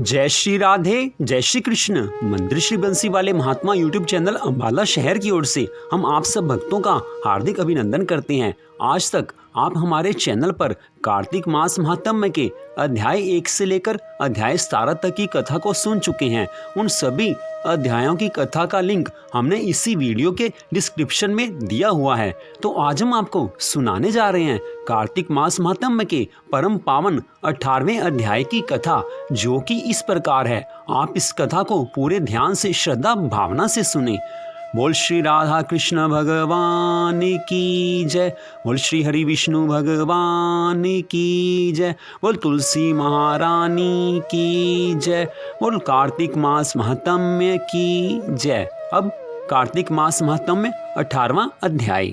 जय श्री राधे, जय श्री कृष्ण। मंदिर श्री बंसी वाले महात्मा यूट्यूब चैनल अंबाला शहर की ओर से हम आप सब भक्तों का हार्दिक अभिनंदन करते हैं। आज तक आप हमारे चैनल पर कार्तिक मास महात्म्य के अध्याय 1 से लेकर अध्याय 17 तक की कथा को सुन चुके हैं। उन सभी अध्यायों की कथा का लिंक हमने इसी वीडियो के डिस्क्रिप्शन में दिया हुआ है। तो आज हम आपको सुनाने जा रहे हैं कार्तिक मास महात्म्य के परम पावन 18वें अध्याय की कथा, जो कि इस प्रकार है। आप इस कथा को पूरे ध्यान से श्रद्धा भावना से सुने। बोल श्री राधा कृष्ण भगवान की जय। बोल श्री हरि विष्णु भगवान की जय। बोल तुलसी महारानी की जय। बोल कार्तिक मास महात्म्य की जय। अब कार्तिक मास महात्म्य 18वां अध्याय।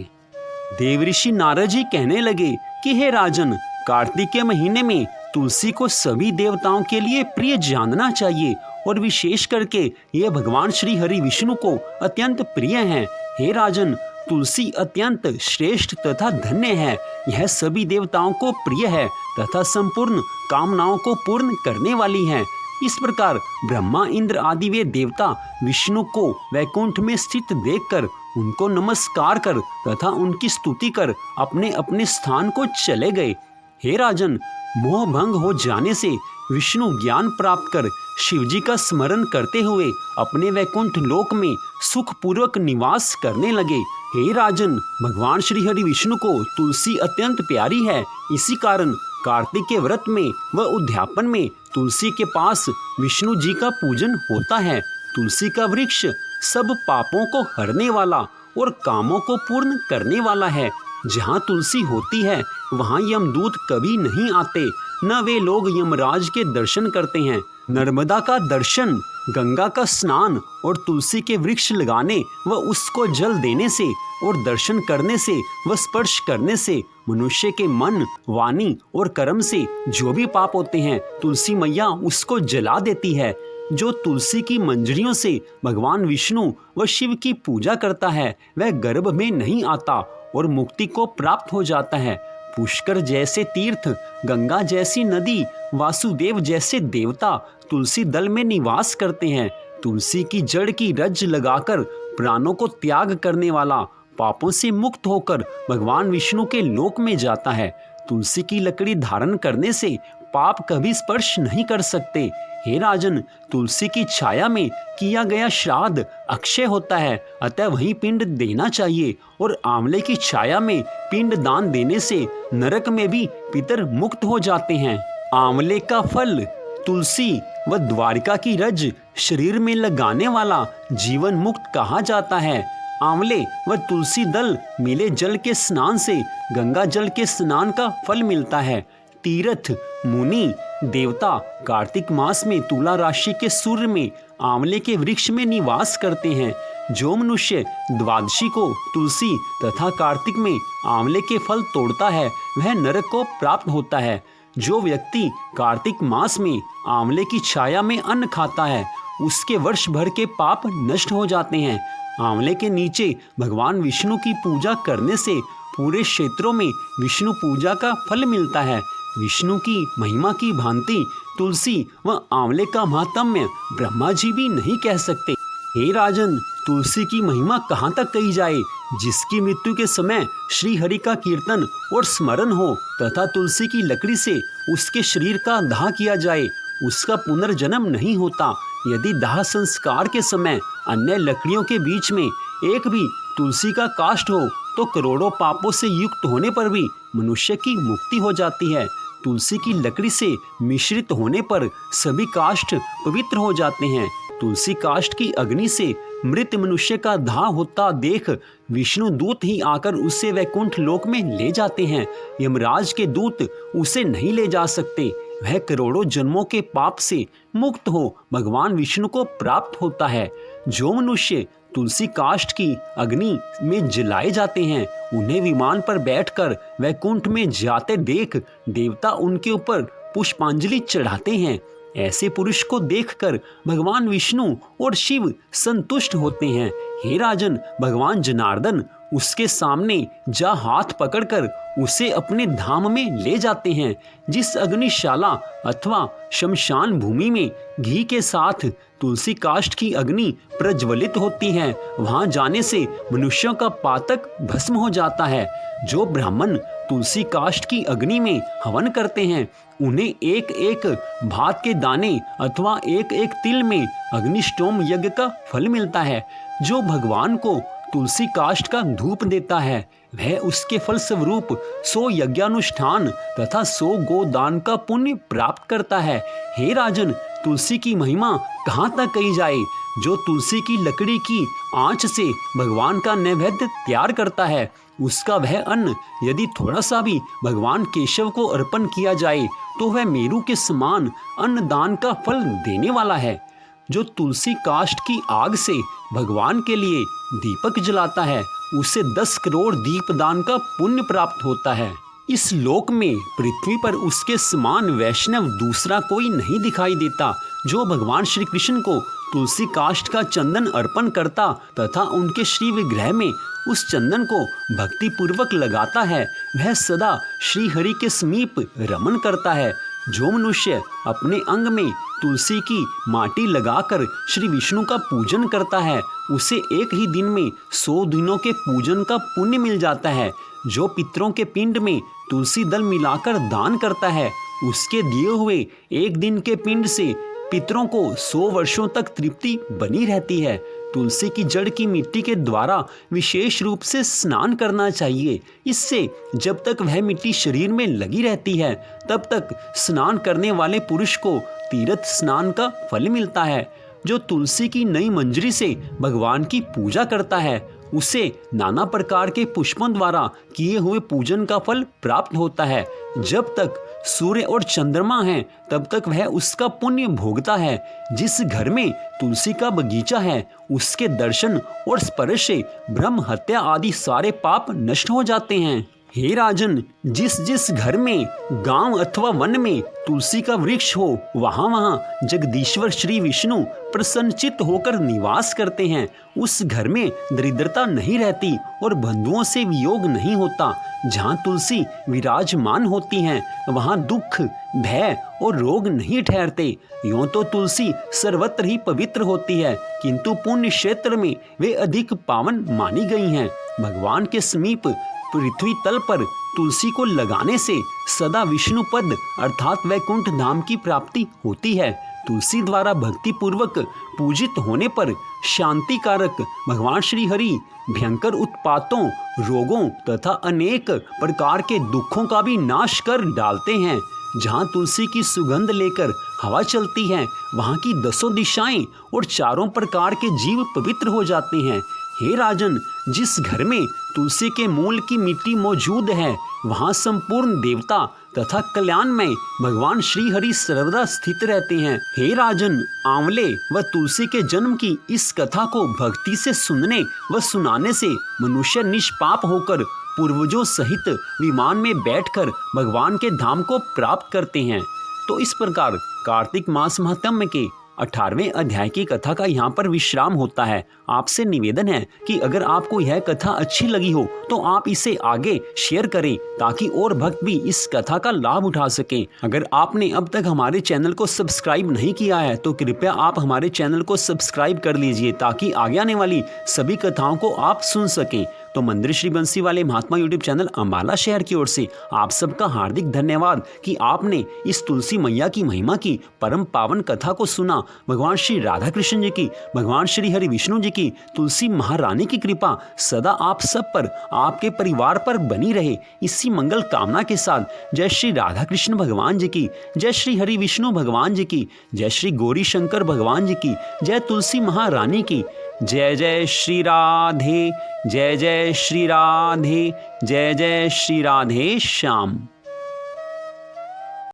देवऋषि नारद जी कहने लगे कि हे राजन, कार्तिक के महीने में तुलसी को सभी देवताओं के लिए प्रिय जानना चाहिए और विशेष करके यह भगवान श्री हरि विष्णु को अत्यंत प्रिय है। हे राजन, तुलसी अत्यंत श्रेष्ठ तथा धन्य है। यह सभी देवताओं को प्रिय है तथा संपूर्ण कामनाओं को पूर्ण करने वाली है। इस प्रकार ब्रह्मा, इंद्र आदि वे देवता विष्णु को वैकुंठ में स्थित देखकर उनको नमस्कार कर तथा उनकी स्तुति कर अपने अपने स्थान को चले गए। हे राजन, मोह भंग हो जाने से विष्णु ज्ञान प्राप्त कर शिवजी का स्मरण करते हुए अपने वैकुंठ लोक में सुखपूर्वक निवास करने लगे। हे राजन, भगवान श्री हरि विष्णु को तुलसी अत्यंत प्यारी है। इसी कारण कार्तिक के व्रत में व उद्यापन में तुलसी के पास विष्णु जी का पूजन होता है। तुलसी का वृक्ष सब पापों को हरने वाला और कामों को पूर्ण करने वाला है। जहाँ तुलसी होती है वहाँ यमदूत कभी नहीं आते, न वे लोग यमराज के दर्शन करते हैं। नर्मदा का दर्शन, गंगा का स्नान और तुलसी के वृक्ष लगाने व उसको जल देने से और दर्शन करने से व स्पर्श करने से मनुष्य के मन, वाणी और कर्म से जो भी पाप होते हैं तुलसी मैया उसको जला देती है। जो तुलसी की मंजरियों से भगवान विष्णु व शिव की पूजा करता है वह गर्भ में नहीं आता और मुक्ति को प्राप्त हो जाता है। पुष्कर जैसे तीर्थ, गंगा जैसी नदी, वासुदेव जैसे देवता तुलसी दल में निवास करते हैं। तुलसी की जड़ की रज लगाकर प्राणों को त्याग करने वाला पापों से मुक्त होकर भगवान विष्णु के लोक में जाता है। तुलसी की लकड़ी धारण करने से पाप कभी स्पर्श नहीं कर सकते। हे राजन, तुलसी की छाया में किया गया श्राद्ध अक्षय होता है, अतः वहीं पिंड देना चाहिए। और आंवले की छाया में पिंड दान देने से नरक में भी पितर मुक्त हो जाते हैं। आंवले का फल, तुलसी व द्वारिका की रज शरीर में लगाने वाला जीवन मुक्त कहा जाता है। आंवले व तुलसी दल मिले जल के स्नान से गंगा जल के स्नान का फल मिलता है। तीर्थ, मुनि, देवता कार्तिक मास में तुला राशि के सूर्य में आंवले के वृक्ष में निवास करते हैं। जो मनुष्य द्वादशी को तुलसी तथा कार्तिक में आंवले के फल तोड़ता है वह नरक को प्राप्त होता है। जो व्यक्ति कार्तिक मास में आंवले की छाया में अन्न खाता है उसके वर्ष भर के पाप नष्ट हो जाते हैं। आंवले के नीचे भगवान विष्णु की पूजा करने से पूरे क्षेत्रों में विष्णु पूजा का फल मिलता है। विष्णु की महिमा की भांति तुलसी व आंवले का महात्म्य ब्रह्मा जी भी नहीं कह सकते। हे राजन, तुलसी की महिमा कहाँ तक कही जाए। जिसकी मृत्यु के समय श्री हरि का कीर्तन और स्मरण हो तथा तुलसी की लकड़ी से उसके शरीर का दाह किया जाए उसका पुनर्जन्म नहीं होता। यदि दाह संस्कार के समय अन्य लकड़ियों के बीच में एक भी तुलसी का काष्ठ हो तो करोड़ों पापों से युक्त होने पर भी मनुष्य की मुक्ति हो जाती है। तुलसी की लकड़ी से मिश्रित होने पर सभी काष्ठ पवित्र हो जाते हैं। तुलसी काष्ठ की अग्नि से मृत मनुष्य का दाह होता देख विष्णु दूत ही आकर उसे वैकुंठ लोक में ले जाते हैं। यमराज के दूत उसे नहीं ले जा सकते। वह करोड़ों जन्मों के पाप से मुक्त हो भगवान विष्णु को प्राप्त होता है। जो मनुष्य तुलसी काष्ठ की अग्नि में जलाए जाते हैं उन्हें विमान पर बैठकर वैकुंठ में जाते देख देवता उनके ऊपर पुष्पांजलि चढ़ाते हैं। ऐसे पुरुष को देखकर भगवान विष्णु और शिव संतुष्ट होते हैं। हे राजन, भगवान जनार्दन उसके सामने जा हाथ पकड़कर उसे अपने धाम में ले जाते हैं। जिस अग्निशाला अथवा शमशान भूमि में घी के साथ तुलसी काष्ठ की अग्नि प्रज्वलित होती है, वहां जाने से मनुष्यों का पातक भस्म हो जाता है। जो ब्राह्मण तुलसी काष्ठ की अग्नि में हवन करते हैं उन्हें एक एक भात के दाने अथवा एक एक तिल में अग्निष्टोम यज्ञ का फल मिलता है। जो भगवान को तुलसी काष्ठ का धूप देता है वह उसके फल स्वरूप 100 यज्ञानुष्ठान तथा 100 गोदान का पुण्य प्राप्त करता है। हे राजन, तुलसी की महिमा कहाँ तक कही जाए। जो तुलसी की लकड़ी की आंच से भगवान का नैवेद्य तैयार करता है उसका वह अन्न यदि थोड़ा सा भी भगवान केशव को अर्पण किया जाए तो वह मेरू के समान अन्नदान का फल देने वाला है। जो तुलसी काष्ठ की आग से भगवान के लिए दीपक जलाता है उसे 10 करोड़ दीपदान का पुण्य प्राप्त होता है। इस लोक में पृथ्वी पर उसके समान वैष्णव दूसरा कोई नहीं दिखाई देता। जो भगवान श्री कृष्ण को तुलसी काष्ठ का चंदन अर्पण करता तथा उनके श्री विग्रह में उस चंदन को भक्ति पूर्वक लगाता है वह सदा श्री हरि के समीप रमन करता है। जो मनुष्य अपने अंग में तुलसी की माटी लगाकर श्री विष्णु का पूजन करता है उसे एक ही दिन में 100 दिनों के पूजन का पुण्य मिल जाता है। जो पितरों के पिंड में तुलसी दल मिलाकर दान करता है उसके दिए हुए एक दिन के पिंड से पितरों को 100 वर्षों तक तृप्ति बनी रहती है। तुलसी की जड़ की मिट्टी के द्वारा विशेष रूप से स्नान करना चाहिए। इससे जब तक वह मिट्टी शरीर में लगी रहती है तब तक स्नान करने वाले पुरुष को तीर्थ स्नान का फल मिलता है। जो तुलसी की नई मंजरी से भगवान की पूजा करता है उसे नाना प्रकार के पुष्पों द्वारा किए हुए पूजन का फल प्राप्त होता है। जब तक सूर्य और चंद्रमा हैं तब तक वह उसका पुण्य भोगता है। जिस घर में तुलसी का बगीचा है उसके दर्शन और स्पर्श से ब्रह्म हत्या आदि सारे पाप नष्ट हो जाते हैं। हे राजन, जिस जिस घर में गांव अथवा वन में तुलसी का वृक्ष हो वहां वहां जगदीश्वर श्री विष्णु प्रसन्नचित्त होकर निवास करते हैं। उस घर में दरिद्रता नहीं रहती और बंधुओं से वियोग नहीं होता। जहाँ तुलसी विराजमान होती हैं वहाँ दुख, भय और रोग नहीं ठहरते। यूं तो तुलसी सर्वत्र ही पवित्र होती है किंतु पुण्य क्षेत्र में वे अधिक पावन मानी गई हैं। भगवान के समीप पृथ्वी तल पर तुलसी को लगाने से सदा विष्णु पद अर्थात वैकुंठ धाम की प्राप्ति होती है। तुलसी द्वारा भक्ति पूर्वक पूजित होने पर शांति कारक भगवान श्री हरि भयंकर उत्पातों, रोगों तथा अनेक प्रकार के दुखों का भी नाश कर डालते हैं। जहाँ तुलसी की सुगंध लेकर हवा चलती है वहाँ की 10 दिशाएं और चारों प्रकार के जीव पवित्र हो जाते हैं। हे राजन, जिस घर में तुलसी के मूल की मिट्टी मौजूद है वहाँ संपूर्ण देवता तथा कल्याण में भगवान श्री हरि सर्वदा स्थित रहते हैं। हे राजन, आंवले व तुलसी के जन्म की इस कथा को भक्ति से सुनने व सुनाने से मनुष्य निष्पाप होकर पूर्वजों सहित विमान में बैठकर भगवान के धाम को प्राप्त करते हैं। तो इस प्रकार कार्तिक मास महात्म्य के 18वें अध्याय की कथा का यहाँ पर विश्राम होता है। आपसे निवेदन है कि अगर आपको यह कथा अच्छी लगी हो तो आप इसे आगे शेयर करें ताकि और भक्त भी इस कथा का लाभ उठा सकें। अगर आपने अब तक हमारे चैनल को सब्सक्राइब नहीं किया है तो कृपया आप हमारे चैनल को सब्सक्राइब कर लीजिए ताकि आगे आने वाली सभी कथाओं को आप सुन सकें। तो मंदिर श्री बंसी वाले महात्मा यूट्यूब चैनल अम्बाला शहर की ओर से आप सबका हार्दिक धन्यवाद कि आपने इस तुलसी मैया की महिमा की परम पावन कथा को सुना। भगवान श्री राधा कृष्ण जी की, भगवान श्री हरि विष्णु जी की, तुलसी महारानी की कृपा सदा आप सब पर, आपके परिवार पर बनी रहे। इसी मंगल कामना के साथ जय श्री राधा कृष्ण भगवान जी की, जय श्री हरि विष्णु भगवान जी की, जय श्री गौरी शंकर भगवान जी की, जय तुलसी महारानी की। जय जय श्री राधे, जय जय श्री राधे, जय जय श्री राधे श्याम।